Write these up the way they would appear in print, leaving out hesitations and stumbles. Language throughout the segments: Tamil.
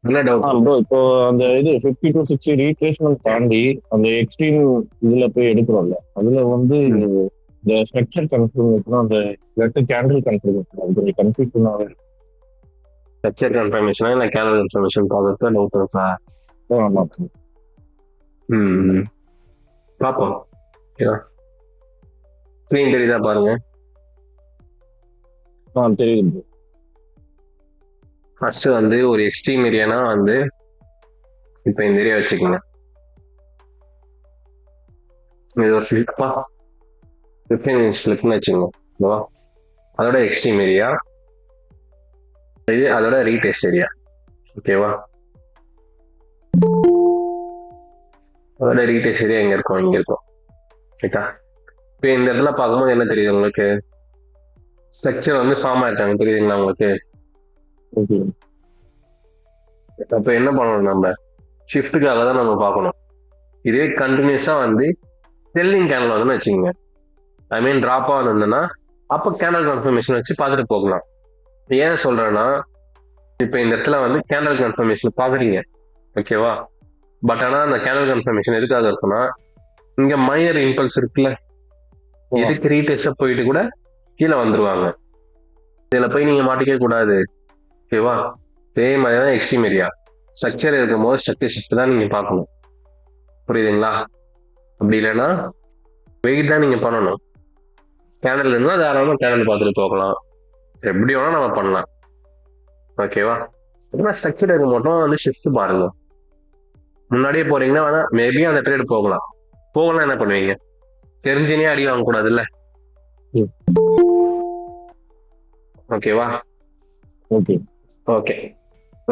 என்ன டவுட்? ப்ரோ இப்போ அந்த இது 50 to 60 ரீட்ரேஸ்மெண்ட் தாண்டி அந்த எக்ஸ்ட்ரீம் இதுல போய் எடுக்கிறோம்ல அதுல வந்து இந்த ஸ்ட்ரக்சர் கன்ஃபர்மேஷன் அந்த லெட்டர் கேண்டில் கன்ஃபர்மேஷன் அது கொஞ்சம் கன்ஃபியூஷனாக ஸ்ட்ரக்சர் கன்ஃபர்மேஷனா இல்லை கேனல் கன்ஃபர்மேஷன் பார்க்கறது டவுட் இருக்கா? இருக்கும். ஆமா. ம் பார்ப்போம். ஸ்க்ரீன் தெரியுதா பாருங்க. தெரியுது bro. ஃபர்ஸ்ட் வந்து ஒரு எக்ஸ்ட்ரீம் ஏரியானா வந்து இப்போ இந்த ஏரியா வச்சுக்கோங்க. இது ஒரு ஃபிளிப்பா 15 ஃபிளிப்னு வச்சுக்கோங்க. ஓகேவா? அதோட எக்ஸ்ட்ரீம் ஏரியா இது, அதோட ரீடெஸ்ட் ஏரியா. ஓகேவா? அதோட ரீடெஸ்ட் ஏரியா எங்க இருக்கும்? இங்க இருக்கும். ரைட்டா? இப்போ இந்த இடத்துல பார்க்கும்போது என்ன தெரியுது உங்களுக்கு? ஸ்ட்ரக்சர் வந்து ஃபார்ம் ஆயிருக்காங்க, தெரியுதுங்களா உங்களுக்கு? ஓகே. அப்போ என்ன பண்ணணும்? நம்ம ஷிஃப்ட்டுக்காக தான் நம்ம பார்க்கணும். இதே கண்டினியூஸா வந்து செல்லிங் கேனல் வந்து வச்சுக்கோங்க. ஐ மீன் ட்ராப்பா வந்திருந்ததுன்னா அப்போ கேண்டல் கன்ஃபர்மேஷன் வச்சு பார்த்துட்டு போகலாம். ஏன் சொல்றேன்னா, இப்போ இந்த இடத்துல வந்து கேண்டல் கன்ஃபர்மேஷன் பார்க்குறீங்க. ஓகேவா? பட் ஆனால் அந்த கேண்டல் கன்ஃபர்மேஷன் எதுக்காக இருக்குன்னா, இங்க மைனர் இம்பல்ஸ் இருக்குல்ல, எதுக்கு ரீடெஸ்டா போயிட்டு கூட கீழே வந்துருவாங்க. இதுல போய் நீங்க மாட்டிக்க கூடாது. ஓகேவா? அதே மாதிரி தான் எக்ஸ்ட்ரீம் ஏரியா. ஸ்ட்ரக்சர் இருக்கும் போது ஸ்ட்ரக்சர் ஷிஃப்ட் தான் நீங்க பார்க்கணும். புரியுதுங்களா? அப்படி இல்லைன்னா வெயிட் தான் நீங்க பண்ணணும். கேண்டல் இருந்தால் தாராளமாக கேண்டல் பார்த்துட்டு போகலாம். எப்படி வேணா நம்ம பண்ணலாம். ஓகேவா? ஆனால் ஸ்ட்ரக்சர் இருக்க மட்டும் வந்து ஷிஃப்ட் பாருங்க. முன்னாடியே போறீங்கன்னா வேணா மேபி அந்த ட்ரேட் போகலாம். போகலாம் என்ன பண்ணுவீங்க? தெரிஞ்சுனே அடி வாங்க கூடாதுல்ல. ஓகேவா? ஓகே. Okay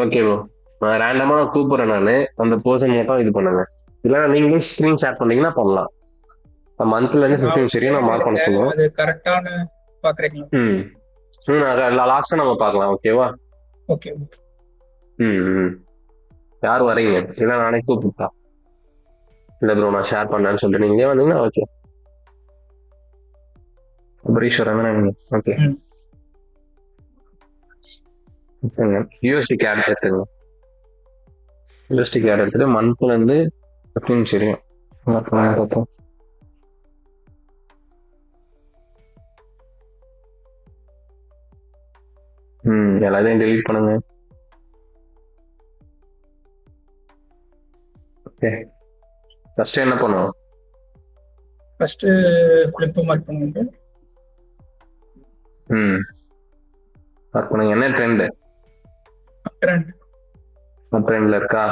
okay bro. நான் ரேண்டமா கூப்பிடுறேன். நான் அந்த பர்சன் மட்டும் இது பண்ணுங்க. இல்லைன்னா நீங்களே ஸ்க்ரீன் ஷேர் பண்ணீங்கன்னா பண்ணலாம். மந்த்ல இருந்து 15 சரியா நான் மார்க் பண்ண சொல்லுவோம். அது கரெக்டான பாக்குறீங்களா? லாஸ்டா நம்ம பார்க்கலாம். ஓகேவா? ஓகே. ம் யார் வரீங்க? இல்லை நானே கூப்பிட்டா? இல்லை ப்ரோ நான் ஷேர் பண்ணேன்னு சொல்லிட்டு நீங்களே வந்தீங்கன்னா ஓகே. பரீஸ்வரன் தானே? ஓகே. யூஎஸ்டி கேட் எடுத்துங்க. யூஎஸ்டி கேட் எடுத்துட்டு மந்த்ல இருந்து 15 சரியும் பார்த்தோம். எல்லாத்தையும் டெலீட் பண்ணுங்க. ஓகே. ஃபர்ஸ்ட் என்ன பண்ணுவோம்? ஃபர்ஸ்ட் ஃபிளிப் மார்க் பண்ணுங்க. மார்க் பண்ணுங்க. என்ன ட்ரெண்ட்? ட்ரெண்ட். ட்ரெண்ட்ல இருக்கா?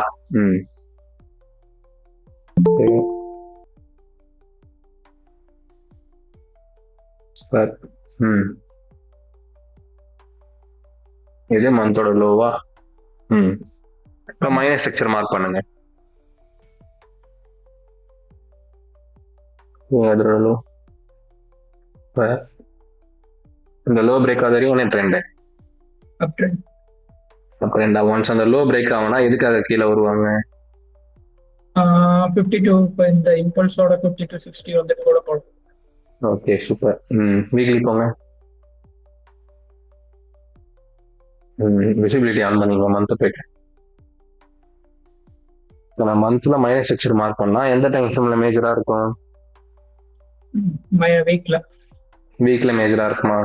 இது மந்தோட லோவா? இப்போ மைனஸ் ஸ்ட்ரக்சர் மார்க் பண்ணுங்க. அதோட லோ இந்த லோ பிரேக் ஆகுது வரையும் என்ன ட்ரெண்ட்? அப் ட்ரெண்ட். ட்ரெண்ட். ஒன்ஸ் அந்த லோ பிரேக் ஆகுனா எதுக்காக கீழே வருவாங்க? 52 இந்த இம்பல்ஸோட 50 to 60 வந்துட்டு கூட போடும். Okay super. வீக்லி போங்க. விசிபிலிட்டி ஆன் பண்ணீங்க மந்த் போயிட்டு. நான் மந்த்ல மைனஸ் ஸ்ட்ரக்சர் மார்க் பண்ணா எந்த டைம் ஃப்ரேம்ல மேஜரா இருக்கும்? வீக்ல மேஜரா இருக்குமா?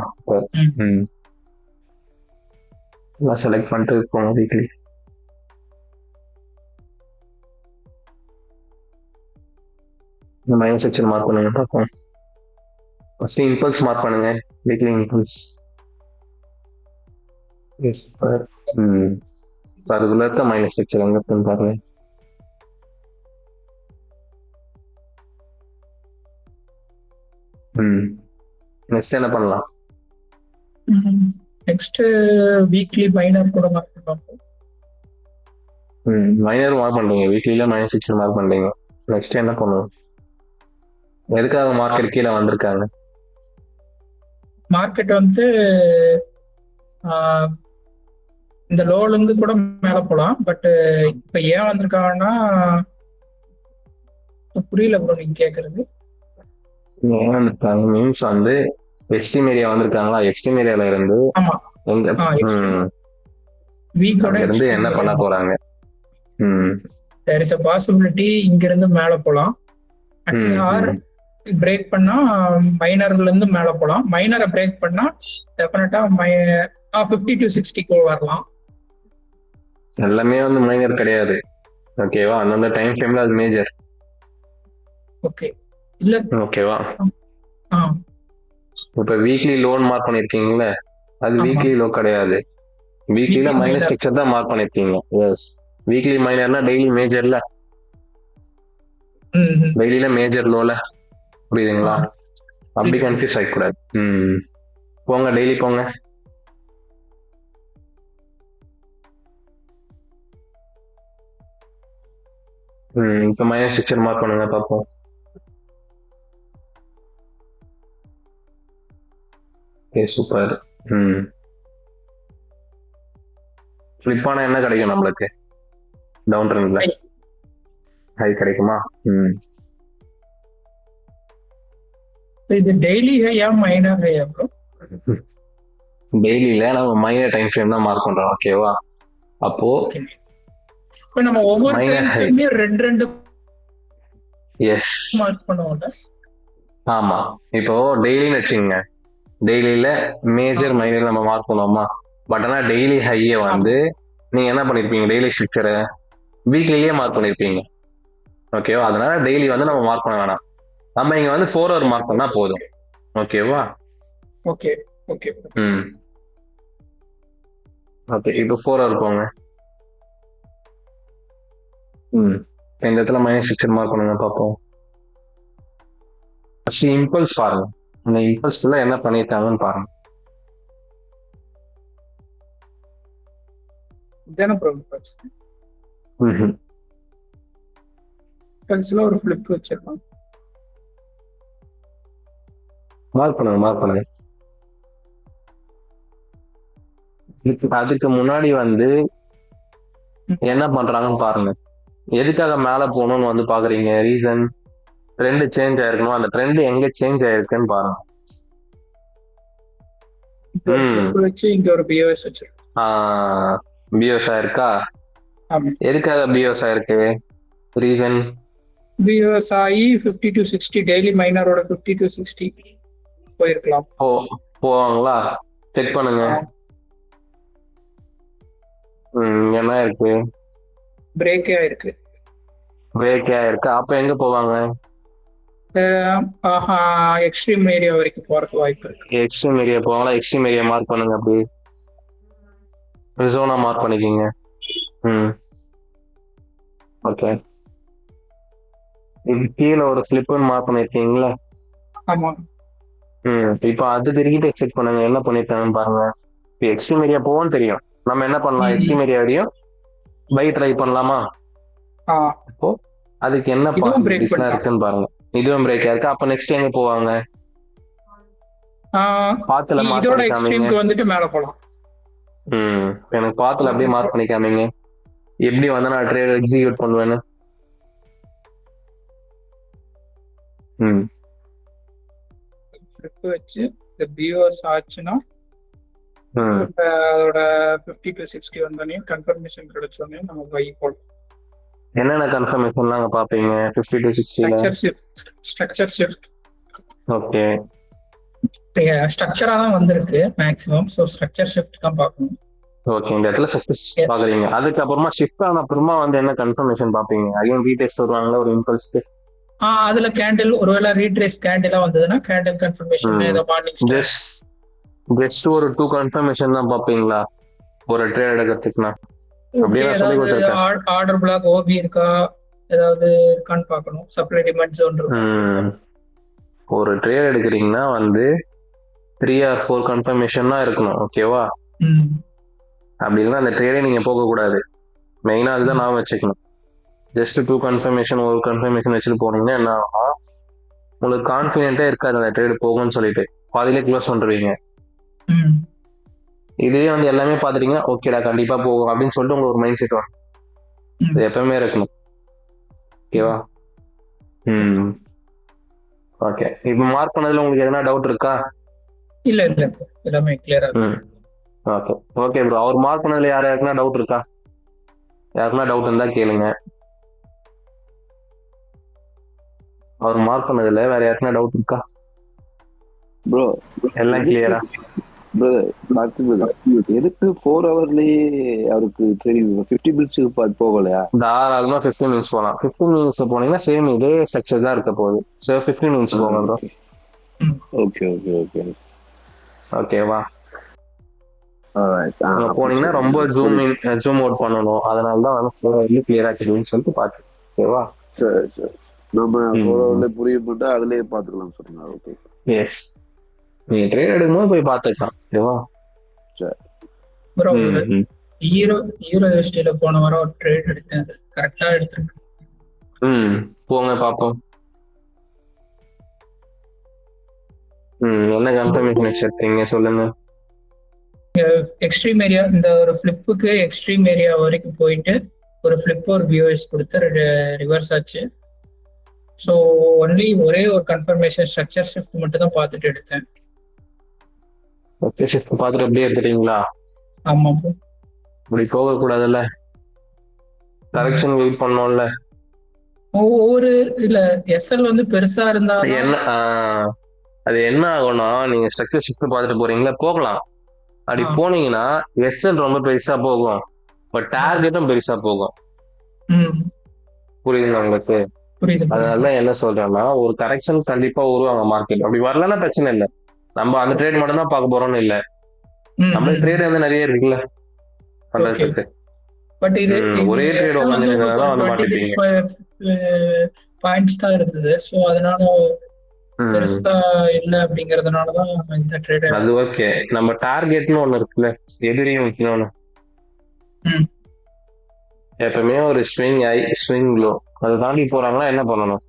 நான் செலக்ட் பண்ணிட்டு போங்க வீக்லி. இந்த மைனஸ் ஸ்ட்ரக்சர் மார்க் பண்ணுங்க பார்ப்போம். ஃபர்ஸ்ட் இம்பல்ஸ் மார்க் பண்ணுங்க. Weekly impulse. Yes sir. அதுக்குள்ள இருக்க மைனஸ் ஸ்ட்ரக்சர் எங்க இருக்குன்னு பாருங்க. நெக்ஸ்ட் என்ன பண்ணலாம்? நெக்ஸ்ட் வீக்லி மைனர் கூட மார்க் பண்ணுவோம். மைனர் மார்க் பண்றீங்க. வீக்லில மைனஸ் ஸ்ட்ரக்சர் மார்க் பண்றீங்க. நெக்ஸ்ட் என்ன பண்ணுவோம்? எதுக்காக மார்க்கெட் கீழே வந்திருக்காங்க? மார்க்கெட் வந்து இந்த லோல இருந்து கூட மேல போலாம். பட் இப்ப ஏன் வந்திருக்காங்கன்னா புரியல ப்ரோ நீங்க கேக்குறது. ஏன் வந்திருக்காங்க மீன்ஸ் வந்து எக்ஸ்ட்ரீம் ஏரியா வந்திருக்காங்களா? எக்ஸ்ட்ரீம் ஏரியால இருந்து வீக்கோட அங்க இருந்து என்ன பண்ண போறாங்க? தேர் இஸ் அ பாசிபிலிட்டி இங்க இருந்து மேல போலாம். ஆர் பிரேக் பண்ணா மைனர்ல இருந்து மேல போலாம். மைனரை பிரேக் பண்ணா டெஃபினட்டா 50 to 60 வரலாம். எல்லாமே வந்து மைனர் கிடையாது, ஓகேவா? அந்தந்த டைம் ஃப்ரேம்ல அது மேஜர். ஓகே இல்ல ஓகேவா? ஆ இப்ப வீக்லி லோன் மார்க் பண்ணிருக்கீங்கல்ல, அது ஆமா. வீக்லி லோ கிடையாது. வீக்லில Weekly மைனர் minor. ஸ்ட்ரக்சர் தான் மார்க் பண்ணிருக்கீங்க. எஸ், வீக்லி மைனர்னா டெய்லி மேஜர்ல, டெய்லியில மேஜர் லோல, புரியுதுங்களா? அப்படி கன்ஃபியூஸ் ஆகிக்கூடாது. போங்க, டெய்லி போங்க. இப்ப மைனர் ஸ்ட்ரக்சர் மார்க் பண்ணுங்க பார்ப்போம். Okay, super. ஃபிளிப் ஆனா என்ன கிடைக்கும் நம்மளுக்கு? டவுன் ட்ரெண்ட்ல ஹை கிடைக்குமா? இது டெய்லி ஹையா மைனர் ஹையா ப்ரோ? டெய்லியில நம்ம மைனர் டைம் ஃப்ரேம் தான் மார்க் பண்றோம், ஓகேவா? அப்போ இப்போ நம்ம ஒவ்வொரு டைம் ஃப்ரேம்லயும் ரெண்டு எஸ் மார்க் பண்ணுவோம்ல. ஆமா, இப்போ டெய்லின்னு வச்சுங்க, டெய்லியில மேஜர் மைனர் நம்ம மார்க் பண்ணுவோமா? பட் ஆனா டெய்லி ஹையை வந்து நீங்க என்ன பண்ணிருப்பீங்க, டெய்லி ஸ்ட்ரக்சரை வீக்லியே மார்க் பண்ணிருப்பீங்க, ஓகேவா? அதனால டெய்லி வந்து நம்ம மார்க் பண்ண வேணாம். நம்ம இங்க வந்து 4 ஹவர் மார்க் பண்ணா போதும், ஓகேவா? ஓகே ஓகே ஓகே, இப்போ 4 ஹவர் போங்க. இந்த இடத்துல மைனஸ் ஸ்ட்ரக்சர் மார்க் பண்ணுங்க பார்ப்போம். ஃபர்ஸ்ட் இம்பல்ஸ் பாருங்க, அந்த இம்பல்ஸ்க்குள்ள என்ன பண்ணிருக்காங்கன்னு பாருங்க. இதான ப்ரோ இம்பல்ஸ்ல ஒரு ஃபிளிப் வச்சிருக்கோம். மார்க் பண்ணுங்க. அதுக்கு முன்னாடி வந்து என்ன பண்றாங்கன்னு பாருங்க. எதுக்காக மேல போகணும்னு வந்து பாக்குறீங்க? ரீசன் ட்ரெண்ட் சேஞ்ச் ஆயிருக்கணும். அந்த ட்ரெண்ட் எங்க சேஞ்ச் ஆயிருக்குன்னு பாருங்க. வச்சு இங்க ஒரு பிஓஎஸ் வச்சிருக்கோம். பிஓஎஸ் ஆயிருக்கா? எதுக்காக பிஓஎஸ் ஆயிருக்கு? ரீசன் பிஓஎஸ் ஆகி 50 to 60 டெய்லி மைனரோட 50 to 60 போயிருக்கலாம். போவாங்களா? செக் பண்ணுங்க. என்ன இருக்கு? பிரேக்கே ஆயிருக்கு. அப்ப எங்க போவாங்க? எக்ஸ்ட்ரீம் ஏரியா வரைக்கும் போறதுக்கு வாய்ப்பு இருக்கு. எக்ஸ்ட்ரீம் ஏரியா போவாங்களா? எக்ஸ்ட்ரீம் ஏரியா மார்க் பண்ணுங்க. அப்படி ஜோனா மார்க் பண்ணிக்கீங்க. ஓகே, இது கீழே ஒரு ஃபிளிப்னு மார்க் பண்ணிருக்கீங்களா? ஆமா. இப்போ அதுக்கு ரீடெக் செக் பண்ணுங்க, என்ன பண்ணிருக்காங்கன்னு பாருங்க. இப்போ எக்ஸ்ட்ரீம் ஏரியா போவோம்னு தெரியும், நம்ம என்ன பண்ணலாம்? எக்ஸ்ட்ரீம் ஏரியா வரையும் பை ட்ரை பண்ணலாமா? அப்போ அதுக்கு என்ன பாசிபிலிட்டிஸ்லாம் இருக்குன்னு பாருங்க. இதுவும் பிரேக் ஆயிருக்கு. அப்ப நெக்ஸ்ட் எங்க போவாங்க? பாத்துல மார்க் பண்ணிக்காமீங்க. வந்துட்டு மேல போலாம். எனக்கு பாத்துல அப்படியே மார்க் பண்ணிக்காமீங்க. எப்படி வந்து நான் ட்ரேட் எக்ஸிக்யூட் பண்ணுவேன்னு. வச்சு இந்த பிஓஎஸ் ஆச்சுன்னா அதோட 50 to 60 வந்தோடனே கன்ஃபர்மேஷன் கிடைச்சோடனே நம்ம பை போடலாம். என்னென்ன கன்ஃபர்மேஷன்லாம் பாப்பீங்க 50 to 60ல? Structure shift. ஓகே, ஸ்ட்ரக்சரா தான் வந்திருக்கு மேக்ஸிமம். சோ ஸ்ட்ரக்சர் ஷிஃப்ட் தான் பார்க்கணும். ஓகே, இந்த இடத்துல சக்சஸ் பாக்குறீங்க. அதுக்கு அப்புறமா ஷிஃப்ட் ஆன அப்புறமா வந்து என்ன கன்ஃபர்மேஷன் பாப்பீங்க? அகைன் ரீடெஸ்ட் வருவாங்களா ஒரு இம்பல்ஸ்க்கு? அதுல கேண்டில் ஒருவேளை ரீட்ரேஸ் கேண்டிலா வந்ததுன்னா கேண்டில் கன்ஃபர்மேஷன் ஏதோ மார்னிங் ஜஸ்ட் ஒரு 2 கன்ஃபர்மேஷன் தான் பாப்பீங்களா ஒரு ட்ரேட் எடுக்கிறதுக்குனா? அப்படியே நான் சொல்லி கொடுத்திருக்கேன். ஆர்டர் பிளாக் ஓபி இருக்கா ஏதாவது இருக்கான்னு பார்க்கணும். சப்ளை டிமாண்ட் ஜோன் இருக்கு. ஒரு ட்ரேட் எடுக்கிறீங்கன்னா வந்து 3 or 4 கன்ஃபர்மேஷன் தான் இருக்கணும், ஓகேவா? அப்படி இல்லைன்னா அந்த ட்ரேடே நீங்க போக கூடாது. மெயினா அதுதான் நான் வச்சுக்கணும். ஜஸ்ட் 2 கன்ஃபர்மேஷன் ஒரு கன்ஃபர்மேஷன் வச்சுட்டு போனீங்கன்னா என்ன ஆகும்னா உங்களுக்கு கான்ஃபிடென்ட்டே இருக்காது அந்த ட்ரேட் போகும்னு சொல்லிட்டு பாதியிலே க்ளோஸ் பண்ணுவீங்க. இதே வந்து எல்லாமே பாத்துட்டீங்கன்னா ஓகேடா கண்டிப்பா போகும் அப்படின்னு சொல்லிட்டு உங்களுக்கு ஒரு மைண்ட் செட் வரும். இது எப்பவுமே இருக்கணும், ஓகேவா? ஓகே, இப்போ மார்க் பண்ணதுல உங்களுக்கு எதனா டவுட் இருக்கா? இல்ல எல்லாமே கிளியரா. Okay okay bro. அவர் மார்க் பண்ணதுல யாருக்குன்னா டவுட் இருக்கா? யாருக்குன்னா டவுட் இருந்தா கேளுங்க. அவர் மார்க் பண்ணதுல வேற யாருக்குன்னா டவுட் இருக்கா? ப்ரோ எல்லாம் கிளியரா? எதுக்கு 4 ஹவர்லயே அவருக்கு ட்ரைனிங் 50 பில்ஸுக்கு போகலையா? தாராளமா 15 மினிட்ஸ் போகலாம். 15 மினிட்ஸ் போனீங்கன்னா சேம் இதே ஸ்ட்ரக்சர் தான் இருக்க போகுது. ஸோ 15 மினிட்ஸ் போங்க ப்ரோ. ஓகே ஓகே ஓகே ஓகேவா? Alright. அங்க போனீங்கன்னா ரொம்ப ஜூம் அவுட் பண்ணணும். அதனால தான் வந்து கிளியரா தெரியும்னு சொல்லிட்டு பாத்து. ஓகேவா? சரி சரி. நம்ம ம், 4 ஹவர்ல புரிய போட்டு அதுலயே பாத்துக்கலாம் சொல்லுங்க. ஓகே. எஸ். நீங்க ட்ரேட் எடுக்கும்போது போய் பாத்துக்கலாம். ஓகேவா? சரி. ப்ரோ ம், ம். ஹீரோ யூஎஸ்டில போன வாரம் ஒரு ட்ரேட் எடுத்தேன். கரெக்டா எடுத்திருக்கேன். ம் போங்க பாப்போம். என்ன கன்ஃபர்மேஷன் வச்சிருக்கீங்க சொல்லுங்க. எக்ஸ்ட்ரீம் ஏரியா இந்த ஒரு ஃபிளிப்புக்கு எக்ஸ்ட்ரீம் ஏரியா வரைக்கும் போயிட்டு ஒரு ஃபிளிப் ஒரு வியூஎஸ் கொடுத்து ரிவர்ஸ் ஆச்சு. ஸோ ஒன்லி ஒரே ஒரு கன்ஃபர்மேஷன் ஸ்ட்ரக்சர் ஷிஃப்ட் மட்டும் தான் பார்த்துட்டு எடுத்தேன். ஓகே ஷிஃப்ட் பார்த்துட்டு அப்படியே எடுத்துட்டீங்களா? ஆமா ப்ரோ. இப்படி போக கூடாதுல்ல. கரெக்ஷன் வெயிட் பண்ணோம்ல. ஒவ்வொரு இல்ல எஸ்எல் வந்து பெருசா இருந்தா என்ன அது என்ன ஆகும்னா நீங்க ஸ்ட்ரக்சர் ஷிஃப்ட் பார்த்துட்டு போறீங்களா போகலாம். அப்படி போனீங்கன்னா எஸ்எல் ரொம்ப பெருசா போகும். பட் டார்கெட்டும் பெருசா போகும். புரியுதுங்களா உங்களுக்கு? அதனால என்ன சொல்றேன்னா ஒரு கரெக்ஷன் கண்டிப்பா வருவாங்க மார்க்கெட். அப்படி வரலன்னா பிரச்சனை இல்லை. நம்ம அந்த ட்ரேட் மட்டும் தான் பார்க்க போறோம்னு இல்லை. நம்ம ட்ரேட் வந்து நிறைய இருக்குல்ல பண்றதுக்கு. பட் இது ஒரே ட்ரேட் உட்காந்துருக்கனால வந்து மாட்டிப்பீங்க. பாயிண்ட்ஸ் தான் இருந்தது. ஸோ அதனால பெருசா இல்லை அப்படிங்கறதுனாலதான் இந்த ட்ரேட். அது ஓகே. நம்ம டார்கெட்னு ஒண்ணு இருக்குல்ல, எதிரியும் வைக்கணும்னு. எப்பவுமே ஒரு ஸ்விங் ஹை ஸ்விங் லோ அதை தாண்டி போறாங்கன்னா என்ன பண்ணணும்?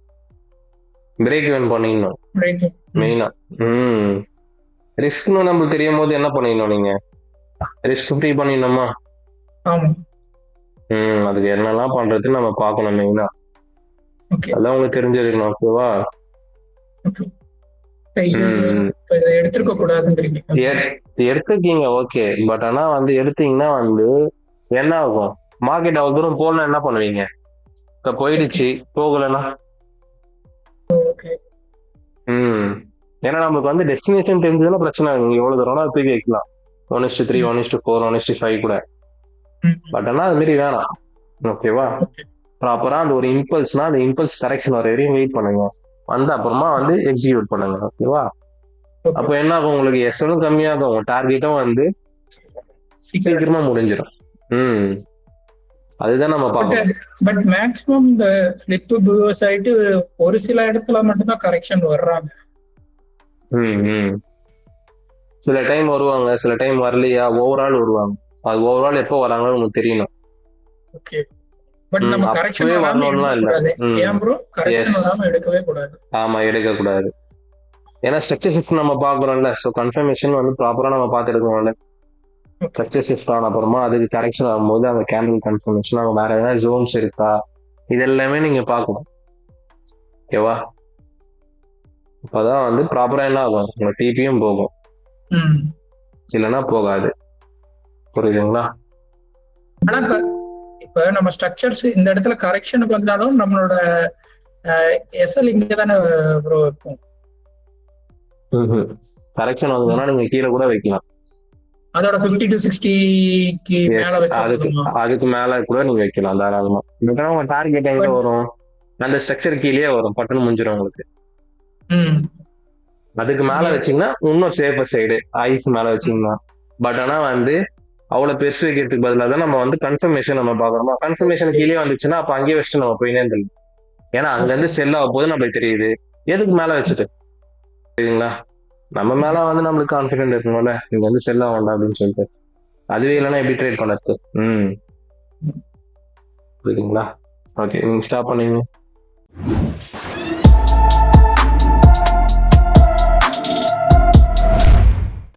பிரேக் ஈவன் பண்ணிடணும் மெயினா. ரிஸ்க்னு நம்மளுக்கு தெரியும் போது என்ன பண்ணிடணும்? நீங்க ரிஸ்க் ஃப்ரீ பண்ணிடணுமா? அதுக்கு என்னெல்லாம் பண்றது நம்ம பார்க்கணும் மெயினா. அதெல்லாம் உங்களுக்கு தெரிஞ்சிருக்கணும். ஓகேவா? எடுத்துக்கீங்க ஓகே. பட் ஆனா வந்து எடுத்தீங்கன்னா வந்து என்ன ஆகும்? மார்க்கெட் அவ்வளவு தூரம் போகலாம் என்ன பண்ணுவீங்க? இப்ப போயிடுச்சு போகலன்னா ஏன்னா நமக்கு வந்து டெஸ்டினேஷன் தெரிஞ்சதுன்னா பிரச்சனை இல்லை. நீங்க எவ்வளவு தூரம் தூக்கி வைக்கலாம். 1:3 1:4 1:5 கூட. பட் ஆனா அது மாதிரி வேணாம். ஓகேவா? ப்ராப்பரா அந்த ஒரு இம்பல்ஸ்னா அந்த இம்பல்ஸ் கரெக்ஷன் வர வரையும் வெயிட் பண்ணுங்க. வந்து அப்புறமா வந்து எக்ஸிக்யூட் பண்ணுங்க. ஓகேவா? அப்போ என்ன ஆகும்? உங்களுக்கு எஸ்எலும் கம்மியாகும், டார்கெட்டும் வந்து சீக்கிரமா முடிஞ்சிடும். அதுதான் நம்ம பார்க்கணும். பட் மேக்ஸிமம் இந்த ஃபிளிப் வியூவர்ஸ் ஆயிட்டு ஒரு சில இடத்துல மட்டும் தான் கரெக்ஷன் வர்றாங்க. சில டைம் வருவாங்க, சில டைம் வரலையா. ஓவரால் வருவாங்க. அது ஓவரால் எப்போ வராங்கன்னு உங்களுக்கு தெரியணும். ஓகே. பட் நம்ம கரெக்ஷன் வரணும்லாம் இல்ல. ஏன் ப்ரோ கரெக்ஷன் வராம எடுக்கவே கூடாது? ஆமா எடுக்க கூடாது. ஏன்னா ஸ்ட்ரக்சர் ஷிஃப்ட் நம்ம பார்க்குறோம்ல. ஸோ கன்ஃபர்மேஷன் வந்து ப்ராப்பரா நம்ம பார்த்து எடுக்கணும்ல. ஸ்ட்ரக்சர் ஷிஃப்ட் ஆன அப்புறமா அதுக்கு கரெக்ஷன் ஆகும்போது அந்த கேண்டில் கன்ஃபர்மேஷன் அவங்க வேற ஏதாவது ஜோன்ஸ் இருக்கா இதெல்லாமே நீங்க பார்க்கணும். ஓகேவா? அப்பதான் வந்து ப்ராப்பரா என்ன ஆகும்? உங்க டிபியும் போகும், இல்லைன்னா போகாது. புரியுதுங்களா? இப்ப நம்ம ஸ்ட்ரக்சர்ஸ் இந்த இடத்துல கரெக்ஷனுக்கு வந்தாலும் நம்மளோட எஸ்எல் இங்க தானே ப்ரோ இருக்கும். கரெக்ஷன் வந்ததுன்னா நீங்க கீழே கூட வைக்கலாம். அதோட 50 to 60க்கு மேல அதுக்கு மேல கூட நீங்க வைக்கலாம் தாராளமா. உங்க டார்கெட் எங்க வரும்? அந்த ஸ்ட்ரக்சர் கீழே வரும். பட்டன் முடிஞ்சிடும் உங்களுக்கு. அதுக்கு மேல வச்சீங்கன்னா இன்னும் சேஃபர் சைடு ஐஸ் மேல வச்சீங்கன்னா. பட் ஆனா வந்து அவ்வளவு பெருசு வைக்கிறதுக்கு பதிலாக தான் நம்ம வந்து கன்ஃபர்மேஷன் நம்ம பாக்குறோமா. கன்ஃபர்மேஷன் கீழே வந்துச்சுன்னா அப்ப அங்கேயே வச்சுட்டு நம்ம போயினே இருந்தோம். ஏன்னா அங்க இருந்து செல் ஆக போது நம்மளுக்கு தெரியுது. எதுக்கு மேல வச்சுட்டு சரிங்களா? நம்ம மேல வந்து நம்மளுக்கு கான்ஃபிடென்ட் இருக்கணும்ல, நீங்க வந்து செல் ஆக வேண்டாம் அப்படின்னு சொல்லிட்டு. அதுவே இல்லைன்னா எப்படி ட்ரேட் பண்ணது? புரியுதுங்களா? ஓகே, நீங்க ஸ்டாப் பண்ணீங்க.